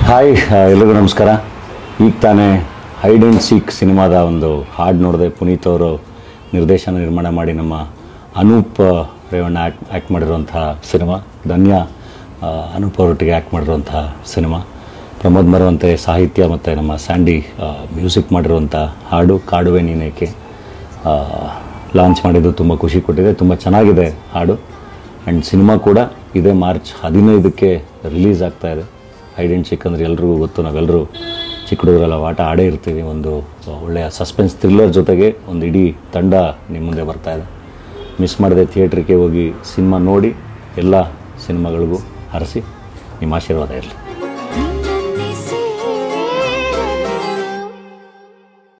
Hi ಎಲ್ಲರಿಗೂ ನಮಸ್ಕಾರ. ಈಗ ತಾನೇ ಹೈಡ್ ಆ್ಯಂಡ್ ಸೀಕ್ ಸಿನಿಮಾದ ಒಂದು ಹಾಡು ನೋಡಿದೆ. ಪುನೀತ್ ಅವರು ನಿರ್ದೇಶನ ನಿರ್ಮಾಣ ಮಾಡಿ ನಮ್ಮ ಅನೂಪ್ ರೇವಣ್ಣ ಆ್ಯಕ್ಟ್ ಮಾಡಿರುವಂಥ ಸಿನಿಮಾ. ಧನ್ಯ ಅನೂಪ್ ಅವರೊಟ್ಟಿಗೆ ಆ್ಯಕ್ಟ್ ಮಾಡಿರುವಂಥ ಸಿನಿಮಾ. ಪ್ರಮೋದ್ ಮರವಂತೆ ಸಾಹಿತ್ಯ ಮತ್ತು ನಮ್ಮ ಸ್ಯಾಂಡಿ ಮ್ಯೂಸಿಕ್ ಮಾಡಿರುವಂಥ ಹಾಡು ಕಾಡುವೆ ನೀನೇಕೆ ಲಾಂಚ್ ಮಾಡಿದ್ದು ತುಂಬ ಖುಷಿ ಕೊಟ್ಟಿದೆ. ತುಂಬ ಚೆನ್ನಾಗಿದೆ ಹಾಡು. ಆ್ಯಂಡ್ ಸಿನಿಮಾ ಕೂಡ ಇದೇ ಮಾರ್ಚ್ 15ಕ್ಕೆ ರಿಲೀಸ್ ಆಗ್ತಾಯಿದೆ. ಹೈಡ್ ಆ್ಯಂಡ್ ಸೀಕ್ ಅಂದರೆ ಎಲ್ರಿಗೂ ಗೊತ್ತು, ನಾವೆಲ್ಲರೂ ಚಿಕ್ಕ ಹುಡುಗರೆಲ್ಲ ಆಟ ಆಡೇ ಇರ್ತೀವಿ. ಒಂದು ಒಳ್ಳೆಯ ಸಸ್ಪೆನ್ಸ್ ಥ್ರಿಲ್ಲರ್ ಜೊತೆಗೆ ಒಂದು ಇಡೀ ತಂಡ ನಿಮ್ಮ ಮುಂದೆ ಬರ್ತಾಯಿದೆ. ಮಿಸ್ ಮಾಡದೆ ಥಿಯೇಟ್ರಿಗೆ ಹೋಗಿ ಸಿನಿಮಾ ನೋಡಿ ಎಲ್ಲ ಸಿನಿಮಾಗಳಿಗೂ ಹರಸಿ ನಿಮ್ಮ ಆಶೀರ್ವಾದ ಇರಲಿ.